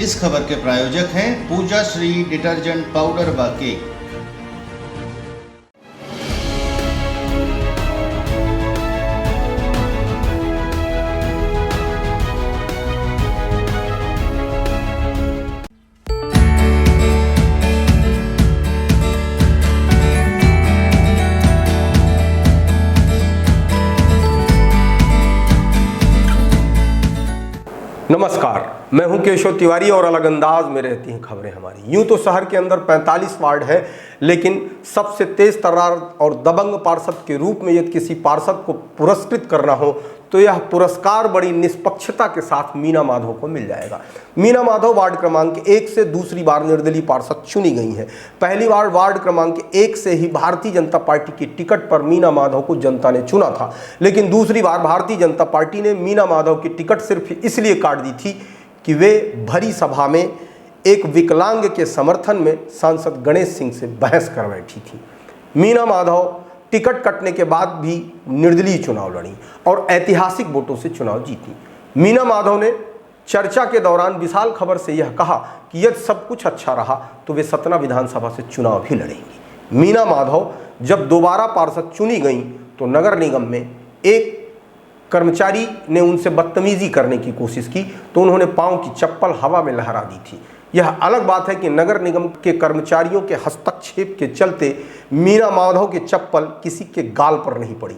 इस खबर के प्रायोजक हैं पूजा श्री डिटर्जेंट पाउडर व केक। नमस्कार, मैं हूं केशव तिवारी और अलग अंदाज में रहती हैं खबरें हमारी। यूं तो शहर के अंदर 45 वार्ड है, लेकिन सबसे तेज तर्रार और दबंग पार्षद के रूप में यदि किसी पार्षद को पुरस्कृत करना हो तो यह पुरस्कार बड़ी निष्पक्षता के साथ मीना माधव को मिल जाएगा। मीना माधव वार्ड क्रमांक 1 से दूसरी बार निर्दलीय पार्षद चुनी गई हैं। पहली बार वार्ड क्रमांक 1 से ही भारतीय जनता पार्टी की टिकट पर मीना माधव को जनता ने चुना था, लेकिन दूसरी बार भारतीय जनता पार्टी ने मीना माधव की टिकट सिर्फ इसलिए काट दी थी कि वे भरी सभा में एक विकलांग के समर्थन में सांसद गणेश सिंह से बहस कर बैठी थी। मीना माधव टिकट कटने के बाद भी निर्दलीय चुनाव लड़ी और ऐतिहासिक वोटों से चुनाव जीती। मीना माधव ने चर्चा के दौरान विशाल खबर से यह कहा कि यदि सब कुछ अच्छा रहा तो वे सतना विधानसभा से चुनाव भी लड़ेंगी। मीना माधव जब दोबारा पार्षद चुनी गई तो नगर निगम में एक कर्मचारी ने उनसे बदतमीजी करने की कोशिश की तो उन्होंने पांव की चप्पल हवा में लहरा दी थी। यह अलग बात है कि नगर निगम के कर्मचारियों के हस्तक्षेप के चलते मीना माधव की चप्पल किसी के गाल पर नहीं पड़ी,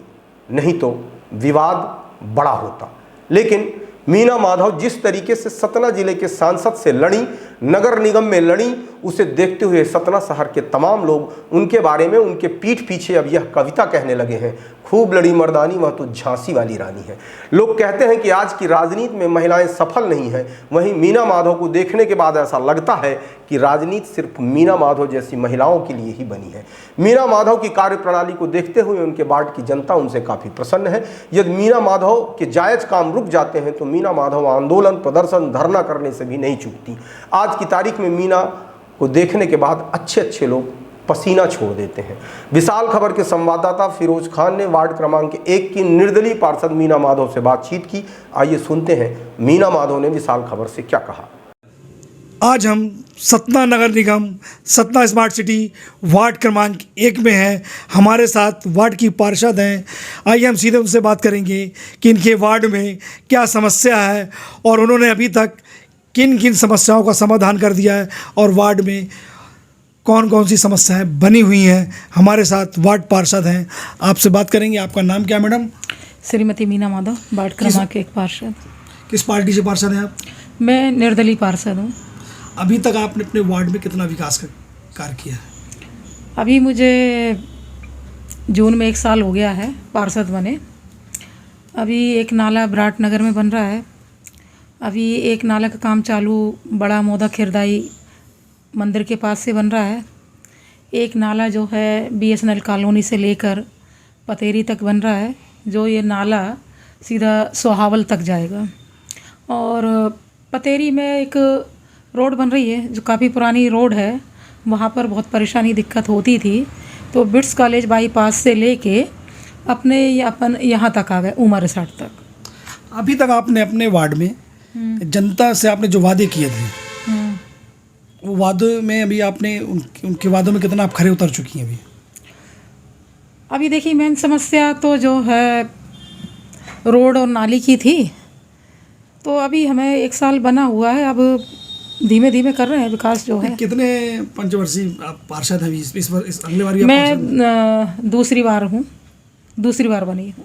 नहीं तो विवाद बड़ा होता। लेकिन मीना माधव जिस तरीके से सतना जिले के सांसद से लड़ी, नगर निगम में लड़ी, उसे देखते हुए सतना शहर के तमाम लोग उनके बारे में उनके पीठ पीछे अब यह कविता कहने लगे हैं, खूब लड़ी मर्दानी वह तो झांसी वाली रानी है। लोग कहते हैं कि आज की राजनीति में महिलाएं सफल नहीं हैं, वहीं मीना माधव को देखने के बाद ऐसा लगता है कि राजनीति सिर्फ मीना माधव जैसी महिलाओं के लिए ही बनी है। मीना माधव की कार्यप्रणाली को देखते हुए उनके वार्ड की जनता उनसे काफ़ी प्रसन्न है। यदि मीना माधव के जायज़ काम रुक जाते हैं तो मीना माधव आंदोलन, प्रदर्शन, धरना करने से भी नहीं चूकती। आज की तारीख में मीना को देखने के बाद अच्छे लोग पसीना छोड़ देते हैं। विशाल खबर के संवाददाता फिरोज खान ने वार्ड क्रमांक 1 की निर्दलीय पार्षद मीना माधव से बातचीत की। आइए सुनते हैं मीना माधव ने विशाल खबर से क्या कहा। आज हम सतना नगर निगम सतना स्मार्ट सिटी वार्ड क्रमांक 1 में हैं। हमारे साथ वार्ड की पार्षद हैं। आइए हम सीधे उनसे बात करेंगे कि इनके वार्ड में क्या समस्या है और उन्होंने अभी तक किन किन समस्याओं का समाधान कर दिया है और वार्ड में कौन कौन सी समस्याएं बनी हुई हैं। हमारे साथ वार्ड पार्षद हैं, आपसे बात करेंगे। आपका नाम क्या मैडम? श्रीमती मीना माधव, वार्ड क्रमांक 1 पार्षद। किस पार्टी से पार्षद हैं आप? मैं निर्दलीय पार्षद हूँ। अभी तक आपने अपने वार्ड में कितना विकास का कार्य किया है? अभी मुझे जून में 1 साल हो गया है पार्षद बने। अभी एक नाला विराट नगर में बन रहा है। अभी एक नाला का काम चालू बड़ा मोदा खिरदाई मंदिर के पास से बन रहा है। एक नाला जो है BSNL कॉलोनी से लेकर पतेरी तक बन रहा है, जो ये नाला सीधा सोहावल तक जाएगा। और पतेरी में एक रोड बन रही है जो काफ़ी पुरानी रोड है, वहाँ पर बहुत परेशानी दिक्कत होती थी। तो बिट्स कॉलेज बाईपास से लेके अपने यहाँ तक आ गए उमर साठ तक। अभी तक आपने अपने वार्ड में जनता से आपने जो वादे किए थे वो वादों में अभी आपने उनके वादों में कितना आप खरे उतर चुकी हैं? अभी देखिए मेन समस्या तो जो है रोड और नाली की थी, तो अभी हमें 1 साल बना हुआ है। अब धीमे धीमे कर रहे हैं विकास जो है। कितने पंचवर्षीय आप पार्षद हैं? इस अगले बार मैं दूसरी बार हूँ, दूसरी बार बनी हूँ।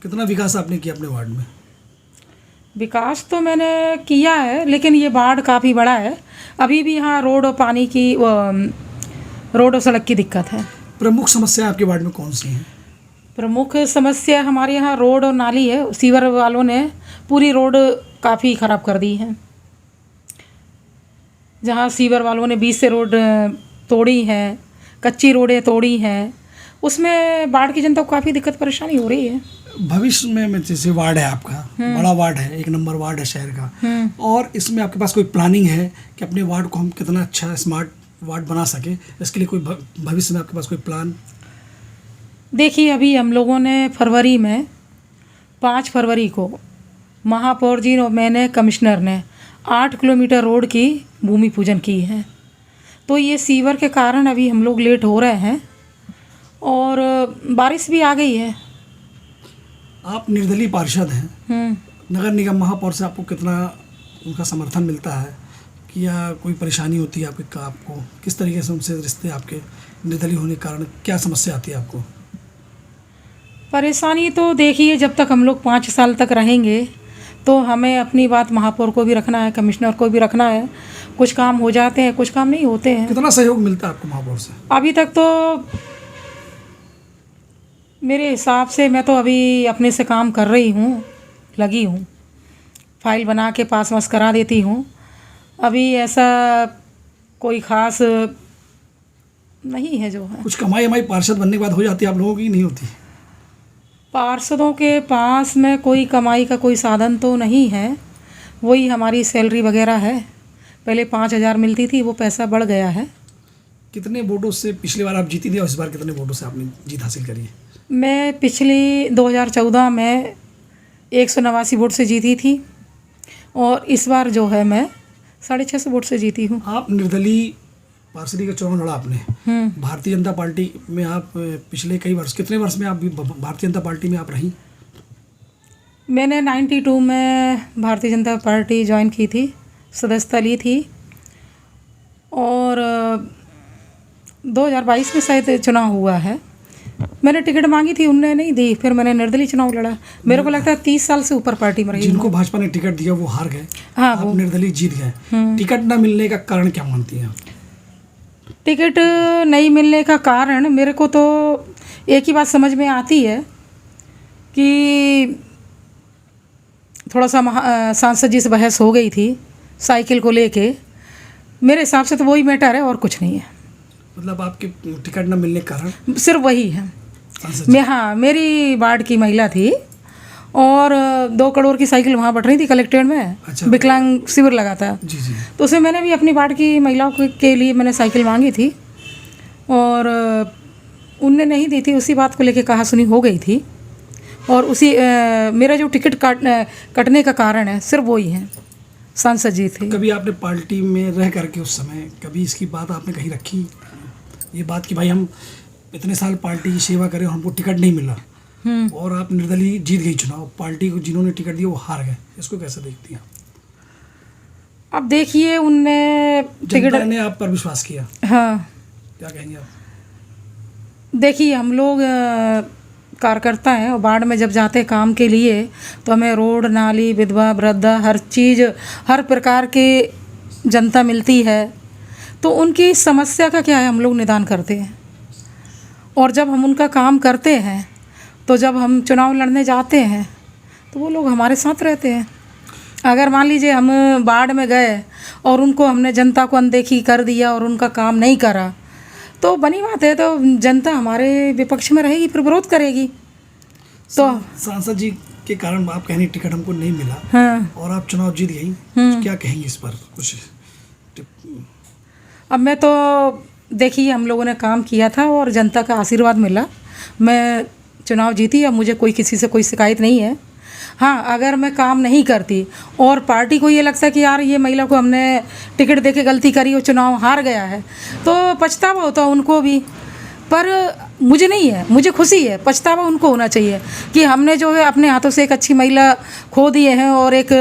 कितना विकास आपने किया अपने वार्ड में? विकास तो मैंने किया है, लेकिन ये वार्ड काफ़ी बड़ा है। अभी भी यहाँ रोड और पानी की रोड और सड़क की दिक्कत है। प्रमुख समस्या आपके वार्ड में कौन सी हैं? प्रमुख समस्या हमारे यहाँ रोड और नाली है। सीवर वालों ने पूरी रोड काफ़ी ख़राब कर दी है। जहाँ सीवर वालों ने 20 से रोड तोड़ी हैं, कच्ची रोडें तोड़ी हैं, उसमें वार्ड की जनता को काफ़ी दिक्कत परेशानी हो रही है। भविष्य में जैसे वार्ड है आपका, बड़ा वार्ड है, 1 नंबर वार्ड है शहर का, और इसमें आपके पास कोई प्लानिंग है कि अपने वार्ड को हम कितना अच्छा स्मार्ट वार्ड बना सके? इसके लिए कोई भविष्य में आपके पास कोई प्लान? देखिए अभी हम लोगों ने 5 फरवरी को महापौर जी और मैंने कमिश्नर ने 8 किलोमीटर रोड की भूमि पूजन की है। तो ये सीवर के कारण अभी हम लोग लेट हो रहे हैं और बारिश भी आ गई है। आप निर्दलीय पार्षद हैं, नगर निगम महापौर से आपको कितना उनका समर्थन मिलता है कि या कोई परेशानी होती है आपको किस तरीके से उनसे रिश्ते आपके निर्दलीय होने के कारण क्या समस्या आती है आपको? परेशानी तो देखिए, जब तक हम लोग 5 साल तक रहेंगे तो हमें अपनी बात महापौर को भी रखना है, कमिश्नर को भी रखना है। कुछ काम हो जाते हैं, कुछ काम नहीं होते हैं। कितना सहयोग मिलता है आपको महापौर से? अभी तक तो मेरे हिसाब से मैं तो अभी अपने से काम कर रही हूँ, लगी हूँ, फाइल बना के पास वास करा देती हूँ। अभी ऐसा कोई ख़ास नहीं है जो है। कुछ कमाई हमारी पार्षद बनने के बाद हो जाती है आप लोगों की, नहीं होती? पार्षदों के पास में कोई कमाई का कोई साधन तो नहीं है, वही हमारी सैलरी वगैरह है। पहले 5,000 मिलती थी, वो पैसा बढ़ गया है। कितने वोटों से पिछली बार आप जीती थी और इस बार कितने वोटों से आपने जीत हासिल करी है? मैं पिछली 2014 में 189 वोट से जीती थी और इस बार जो है मैं 650 वोट से जीती हूँ। आप निर्दलीय पार्षदी का चुनाव लड़ा आपने, भारतीय जनता पार्टी में आप पिछले कई वर्ष, कितने वर्ष में आप भारतीय जनता पार्टी में आप रही? मैंने 92 में भारतीय जनता पार्टी ज्वाइन की थी, सदस्यता ली थी और 2022 में शायद चुनाव हुआ है। मैंने टिकट मांगी थी, उनने नहीं दी, फिर मैंने निर्दलीय चुनाव लड़ा। मेरे को लगता है 30 साल से ऊपर पार्टी में रही। जिनको भाजपा ने टिकट दिया वो हार गए, हाँ, आप निर्दलीय जीत गए। टिकट न मिलने का कारण क्या मानती हैं आप? टिकट नहीं मिलने का कारण मेरे को तो एक ही बात समझ में आती है कि थोड़ा सा सांसद जी से बहस हो गई थी साइकिल को लेके। मेरे हिसाब से तो वही मैटर है और कुछ नहीं है। मतलब आपके टिकट न मिलने के कारण सिर्फ वही है। सांसद मैं, हाँ, मेरी वार्ड की महिला थी और 2 करोड़ की साइकिल वहाँ बट रही थी कलेक्ट्रेट में। अच्छा। विकलांग शिविर लगा था, जी जी, तो उसमें मैंने भी अपनी वार्ड की महिलाओं के लिए मैंने साइकिल मांगी थी और उनने नहीं दी थी। उसी बात को लेके कहा सुनी हो गई थी और उसी मेरा जो टिकट कटने का कारण है सिर्फ वही है, सांसद जी थे। कभी आपने पार्टी में रह करके उस समय कभी इसकी बात आपने कहीं रखी, ये बात कि भाई हम इतने साल पार्टी की सेवा करें और हमको टिकट नहीं मिला और आप निर्दलीय जीत गई चुनाव, पार्टी को जिन्होंने टिकट दिया वो हार गए, इसको कैसे देखती हैं? अब देखिए, उनने जनता ने आप पर विश्वास किया, हाँ, क्या कहेंगे आप? देखिए, हम लोग कार्यकर्ता हैं और वार्ड में जब जाते हैं काम के लिए तो हमें रोड, नाली, विधवा, वृद्धा, हर चीज़, हर प्रकार की जनता मिलती है। तो उनकी समस्या का क्या है, हम लोग निदान करते हैं और जब हम उनका काम करते हैं तो जब हम चुनाव लड़ने जाते हैं तो वो लोग हमारे साथ रहते हैं। अगर मान लीजिए हम वार्ड में गए और उनको हमने जनता को अनदेखी कर दिया और उनका काम नहीं करा तो बनी बात है, तो जनता हमारे विपक्ष में रहेगी, फिर विरोध करेगी। तो सांसद जी के कारण आप कहेंगे टिकट हमको नहीं मिला, हाँ, और आप चुनाव जीत गई, तो क्या कहेंगे इस पर कुछ? अब मैं तो देखिए, हम लोगों ने काम किया था और जनता का आशीर्वाद मिला, मैं चुनाव जीती। अब मुझे कोई किसी से कोई शिकायत नहीं है। हाँ, अगर मैं काम नहीं करती और पार्टी को ये लगता है कि यार ये महिला को हमने टिकट देके गलती करी और चुनाव हार गया है तो पछतावा होता उनको भी, पर मुझे नहीं है, मुझे खुशी है। पछतावा उनको होना चाहिए कि हमने जो है अपने हाथों से एक अच्छी महिला खो दिए हैं और एक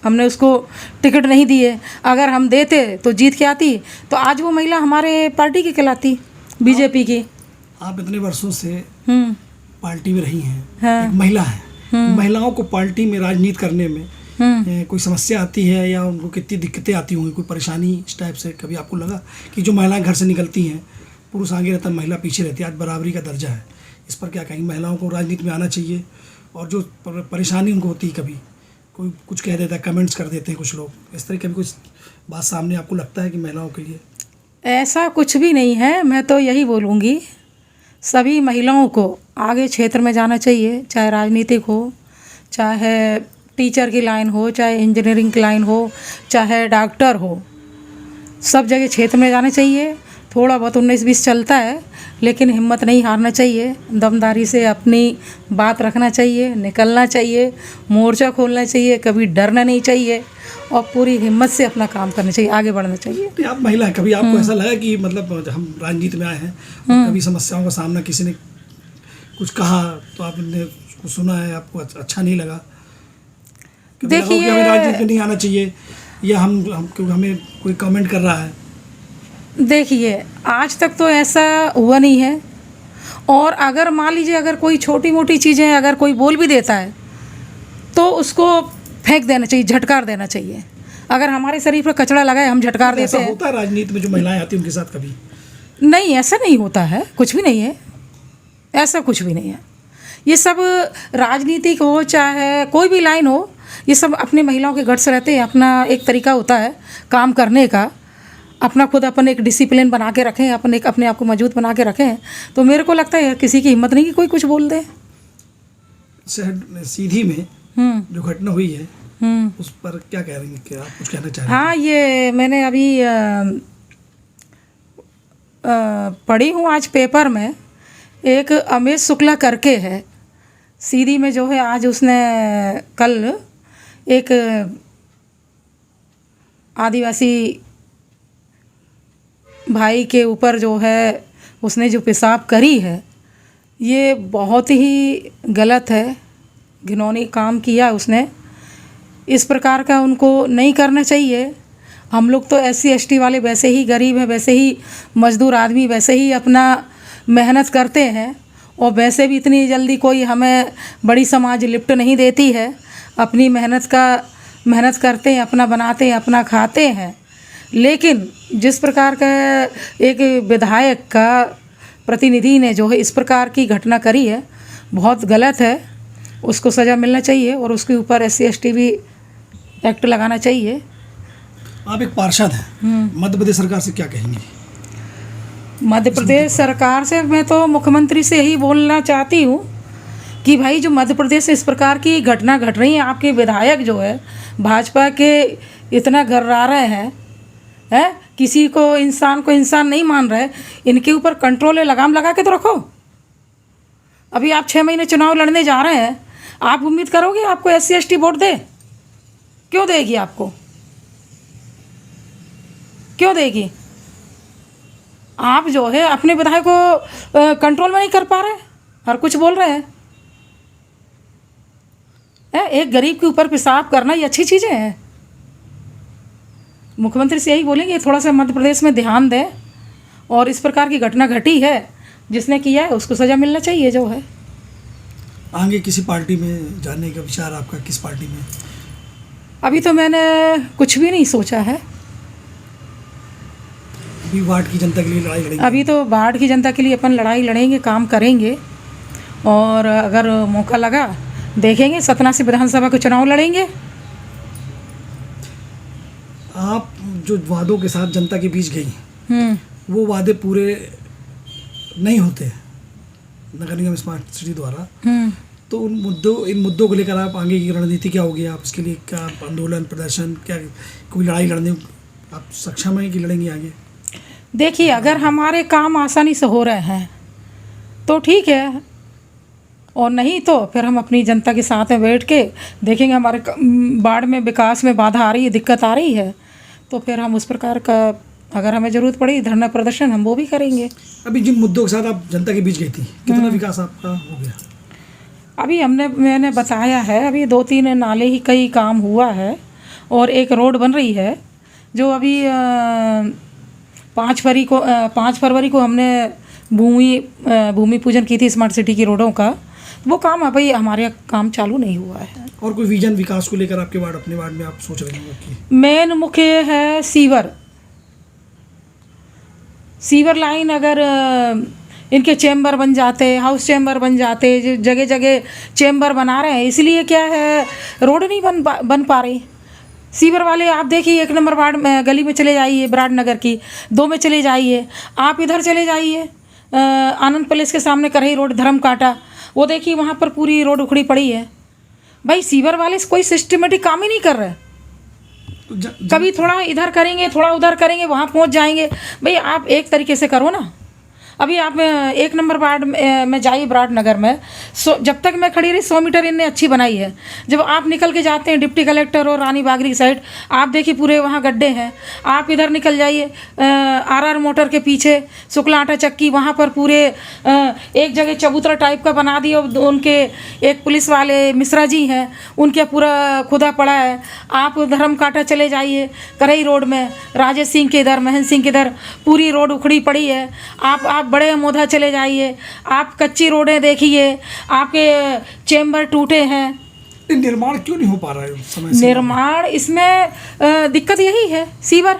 हमने उसको टिकट नहीं दिए। अगर हम देते तो जीत के आती, तो आज वो महिला हमारे पार्टी की कहलाती, बीजेपी की। आप इतने वर्षों से पार्टी में रही हैं, हाँ, एक महिला है, महिलाओं को पार्टी में राजनीति करने में कोई समस्या आती है या उनको कितनी दिक्कतें आती होंगी, कोई परेशानी इस टाइप से कभी आपको लगा कि जो महिलाएं घर से निकलती हैं, पुरुष आगे रहता है, महिला पीछे रहती है, आज बराबरी का दर्जा है, इस पर क्या कहेंगे? महिलाओं को राजनीति में आना चाहिए और जो परेशानी उनको होती है, कभी कोई कुछ कह देता है, कमेंट्स कर देते हैं कुछ लोग, इस तरह कभी कुछ बात सामने आपको लगता है कि महिलाओं के लिए? ऐसा कुछ भी नहीं है। मैं तो यही बोलूँगी, सभी महिलाओं को आगे क्षेत्र में जाना चाहिए, चाहे राजनीतिक हो, चाहे टीचर की लाइन हो, चाहे इंजीनियरिंग की लाइन हो, चाहे डॉक्टर हो, सब जगह क्षेत्र में जाना चाहिए। थोड़ा बहुत 19-20 चलता है, लेकिन हिम्मत नहीं हारना चाहिए, दमदारी से अपनी बात रखना चाहिए, निकलना चाहिए, मोर्चा खोलना चाहिए, कभी डरना नहीं चाहिए और पूरी हिम्मत से अपना काम करना चाहिए, आगे बढ़ना चाहिए। तो आप महिला हैं, कभी आपको ऐसा लगा कि मतलब हम राजनीति में आए हैं और कभी समस्याओं का सामना किसी ने कुछ कहा तो आपने उसको सुना है, आपको अच्छा नहीं लगा? कभी लगा कि हमें राजनीति में नहीं आना चाहिए या हम क्योंकि हमें कोई कमेंट कर रहा है? देखिए, आज तक तो ऐसा हुआ नहीं है, और अगर मान लीजिए अगर कोई छोटी मोटी चीज़ें अगर कोई बोल भी देता है तो उसको फेंक देना चाहिए, झटकार देना चाहिए। अगर हमारे शरीर पर कचरा लगा है हम झटकार देते हैं। ऐसा होता है राजनीति में जो महिलाएं आती हैं उनके साथ कभी? नहीं, ऐसा नहीं होता है, कुछ भी नहीं है, ऐसा कुछ भी नहीं है। ये सब राजनीतिक हो चाहे कोई भी लाइन हो, ये सब अपनी महिलाओं के गट्स रहते हैं, अपना एक तरीका होता है काम करने का, अपना खुद अपन एक डिसिप्लिन बना के रखें, अपन एक अपने आप को मजबूत बना के रखें। तो मेरे को लगता है किसी की हिम्मत नहीं कि कोई कुछ बोल दे। सीधी में जो घटना हुई है उस पर क्या कह रही हैं, क्या आप कुछ कहना चाह रहे हैं? हाँ, ये मैंने अभी पढ़ी हूँ आज पेपर में, एक अमित शुक्ला करके है, सीधी में जो है आज उसने कल एक आदिवासी भाई के ऊपर जो है उसने जो पेशाब करी है, ये बहुत ही गलत है, घिनौनी काम किया उसने। इस प्रकार का उनको नहीं करना चाहिए। हम लोग तो SC ST वाले वैसे ही गरीब हैं, वैसे ही मजदूर आदमी, वैसे ही अपना मेहनत करते हैं, और वैसे भी इतनी जल्दी कोई हमें बड़ी समाज लिफ्ट नहीं देती है। अपनी मेहनत करते हैं, अपना बनाते हैं, अपना खाते हैं। लेकिन जिस प्रकार का एक विधायक का प्रतिनिधि ने जो है इस प्रकार की घटना करी है, बहुत गलत है, उसको सज़ा मिलना चाहिए और उसके ऊपर SC ST भी एक्ट लगाना चाहिए। आप एक पार्षद हैं, मध्य प्रदेश सरकार से क्या कहेंगे? मध्य प्रदेश सरकार से मैं तो मुख्यमंत्री से यही बोलना चाहती हूँ कि भाई जो मध्य प्रदेश से इस प्रकार की घटना घट रही है, आपके विधायक जो है भाजपा के इतना गर्रा रहे हैं, किसी को इंसान नहीं मान रहे, इनके ऊपर कंट्रोल लगाम लगा के तो रखो। अभी आप 6 महीने चुनाव लड़ने जा रहे हैं, आप उम्मीद करोगे आपको SC ST वोट दे? क्यों देगी? आपको क्यों देगी? आप जो है अपने विधायक को कंट्रोल में नहीं कर पा रहे, हर कुछ बोल रहे हैं। एक गरीब के ऊपर पेशाब करना ये अच्छी चीज़ें हैं। मुख्यमंत्री से यही बोलेंगे थोड़ा सा मध्य प्रदेश में ध्यान दें, और इस प्रकार की घटना घटी है जिसने किया है उसको सज़ा मिलना चाहिए जो है। आगे किसी पार्टी में जाने का विचार आपका? किस पार्टी में? अभी तो मैंने कुछ भी नहीं सोचा है। अभी वार्ड की जनता के लिए लड़ाई लड़ेंगे? अभी तो वार्ड की जनता के लिए अपन लड़ाई लड़ेंगे, काम करेंगे, और अगर मौका लगा देखेंगे, सतना से विधानसभा के चुनाव लड़ेंगे। आप जो वादों के साथ जनता के बीच गई, वो वादे पूरे नहीं होते नगर निगम स्मार्ट सिटी द्वारा, तो इन मुद्दों को लेकर आप आगे की रणनीति क्या होगी? आप इसके लिए क्या आंदोलन, प्रदर्शन, क्या कोई लड़ाई लड़ने आप सक्षम हैं कि लड़ेंगे आगे? देखिए, अगर हमारे काम आसानी से हो रहे हैं तो ठीक है, और नहीं तो फिर हम अपनी जनता के साथ में बैठ के देखेंगे हमारे वार्ड में विकास में बाधा आ रही है, दिक्कत आ रही है, तो फिर हम उस प्रकार का अगर हमें ज़रूरत पड़ी धरना प्रदर्शन हम वो भी करेंगे। अभी जिन मुद्दों के साथ आप जनता के बीच गई थी, कितना विकास आपका हो गया? अभी मैंने बताया है, अभी 2-3 नाले ही कई काम हुआ है, और एक रोड बन रही है जो अभी 5 फरवरी को हमने भूमि पूजन की थी स्मार्ट सिटी की रोडों का। वो काम अभी हमारे यहाँ काम चालू नहीं हुआ है। और कोई विजन विकास को लेकर आपके वार्ड, अपने वार्ड में आप सोच रहे हैं? मेन मुख्य है सीवर लाइन, अगर इनके चैम्बर बन जाते, हाउस चैम्बर बन जाते, जो जगह जगह चैम्बर बना रहे हैं, इसलिए क्या है रोड नहीं बन पा रही। सीवर वाले आप देखिए 1 नंबर वार्ड में गली में चले जाइए, विराटनगर की 2 में चले जाइए, आप इधर चले जाइए आनंद पैलेस के सामने करही रोड, धर्म काटा, वो देखिए वहाँ पर पूरी रोड उखड़ी पड़ी है। भाई सीवर वाले कोई सिस्टमेटिक काम ही नहीं कर रहे। कभी थोड़ा इधर करेंगे, थोड़ा उधर करेंगे, वहाँ पहुँच जाएंगे। भाई आप एक तरीके से करो ना। अभी आप 1 नंबर वार्ड में जाइए विराट नगर में, जब तक मैं खड़ी रही 100 मीटर इनने अच्छी बनाई है। जब आप निकल के जाते हैं डिप्टी कलेक्टर और रानी बागरी साइड, आप देखिए पूरे वहाँ गड्ढे हैं। आप इधर निकल जाइए RR मोटर के पीछे शुक्ला आटा चक्की, वहाँ पर पूरे एक जगह चबूतरा टाइप का बना दिया। उनके एक पुलिस वाले मिश्रा जी हैं, उनके पूरा खुदा पड़ा है। आप धर्म काटा चले जाइए करई रोड में, राजेश सिंह के इधर, महेंद्र सिंह के इधर पूरी रोड उखड़ी पड़ी है। आप बड़े मोधा चले जाइए, आप कच्ची रोडें देखिए, आपके चेम्बर टूटे हैं। निर्माण क्यों नहीं हो पा रहा है समय से? निर्माण इसमें दिक्कत यही है, सीवर।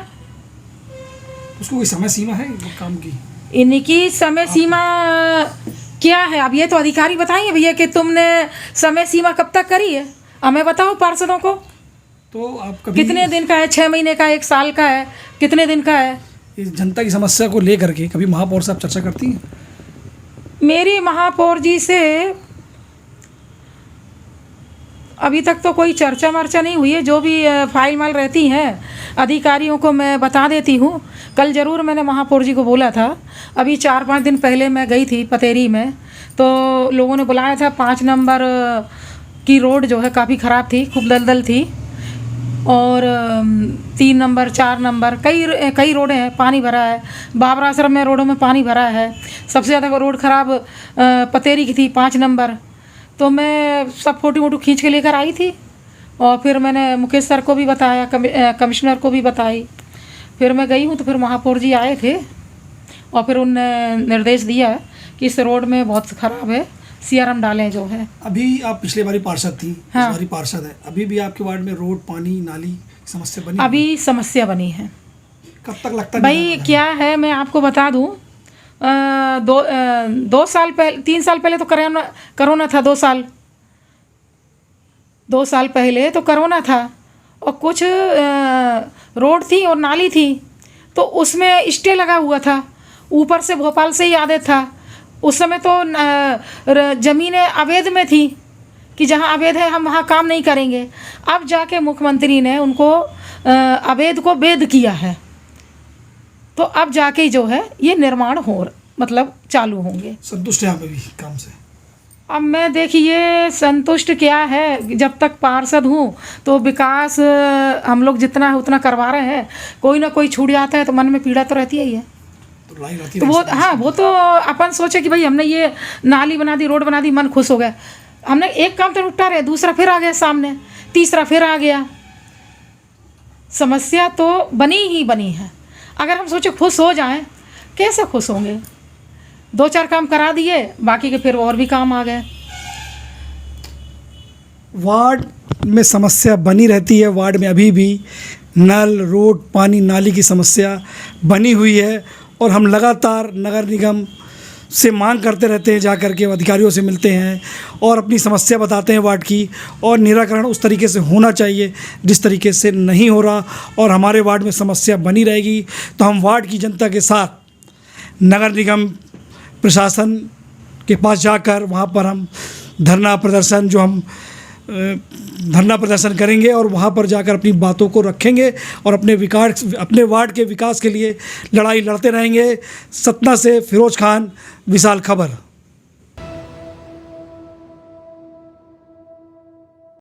उसको कोई समय सीमा है वो काम की? इनकी समय सीमा क्या है? अब ये तो अधिकारी बताइए भैया कि तुमने समय सीमा कब तक करी है, हमें बताओ पार्षदों को। तो आप कभी कितने दिन का है? 6 महीने का, 1 साल का है, कितने दिन का है? इस जनता की समस्या को लेकर के कभी महापौर साहब चर्चा करती हैं? मेरी महापौर जी से अभी तक तो कोई चर्चा वर्चा नहीं हुई है। जो भी फाइल माल रहती हैं अधिकारियों को मैं बता देती हूँ। कल ज़रूर मैंने महापौर जी को बोला था। अभी 4-5 दिन पहले मैं गई थी पतेरी में, तो लोगों ने बुलाया था। 5 नंबर की रोड जो है काफ़ी ख़राब थी, खूब दलदल थी। और 3 नंबर, 4 नंबर, कई रोडें हैं, पानी भरा है। बाबरा आश्रम में रोडों में पानी भरा है। सबसे ज़्यादा रोड ख़राब पतेरी की थी, 5 नंबर। तो मैं सब फोटो वोटो खींच के लेकर आई थी, और फिर मैंने मुकेश सर को भी बताया, कमिश्नर को भी बताई। फिर मैं गई हूँ तो फिर महापौर जी आए थे, और फिर उनने निर्देश दिया कि इस रोड में बहुत ख़राब है, CRM डालें जो है। अभी आप पिछले बारी पार्षद थी, हाँ। इस बारी पार्षद है, अभी भी आपके वार्ड में रोड, पानी, नाली समस्या बनी? अभी समस्या बनी है। कब तक लगता है? भाई क्या है, मैं आपको बता दूं, 2 साल पहले, 3 साल पहले तो करोना था। 2 साल पहले तो करोना था, और कुछ रोड थी और नाली थी, तो उसमें स्टे लगा हुआ था। ऊपर से भोपाल से ही आदेश था। उस समय तो ज़मीनें अवैध में थी कि जहाँ अवैध है हम वहाँ काम नहीं करेंगे। अब जाके मुख्यमंत्री ने उनको अवैध को वैध किया है, तो अब जाके जो है ये निर्माण मतलब चालू होंगे। संतुष्ट है आप अभी काम से? अब मैं देखिए संतुष्ट क्या है, जब तक पार्षद हूँ तो विकास हम लोग जितना है उतना करवा रहे हैं। कोई ना कोई छूट जाता है तो मन में पीड़ा तो रहती ही है। तो वो, हाँ, वो तो अपन सोचे कि भाई हमने ये नाली बना दी, रोड बना दी, मन खुश हो गया। हमने एक काम तो निपटा रहे, दूसरा फिर आ गया सामने, तीसरा फिर आ गया। समस्या तो बनी ही बनी है। अगर हम सोचे खुश हो जाएं, कैसे खुश होंगे? 2-4 काम करा दिए, बाकी के फिर और भी काम आ गए। वार्ड में समस्या बनी रहती है। वार्ड में अभी भी नल, रोड, पानी, नाली की समस्या बनी हुई है, और हम लगातार नगर निगम से मांग करते रहते हैं, जाकर के अधिकारियों से मिलते हैं और अपनी समस्या बताते हैं वार्ड की, और निराकरण उस तरीके से होना चाहिए जिस तरीके से नहीं हो रहा, और हमारे वार्ड में समस्या बनी रहेगी। तो हम वार्ड की जनता के साथ नगर निगम प्रशासन के पास जाकर वहाँ पर हम धरना प्रदर्शन करेंगे, और वहाँ पर जाकर अपनी बातों को रखेंगे और अपने वार्ड के विकास के लिए लड़ाई लड़ते रहेंगे। सतना से फिरोज खान, विशाल खबर।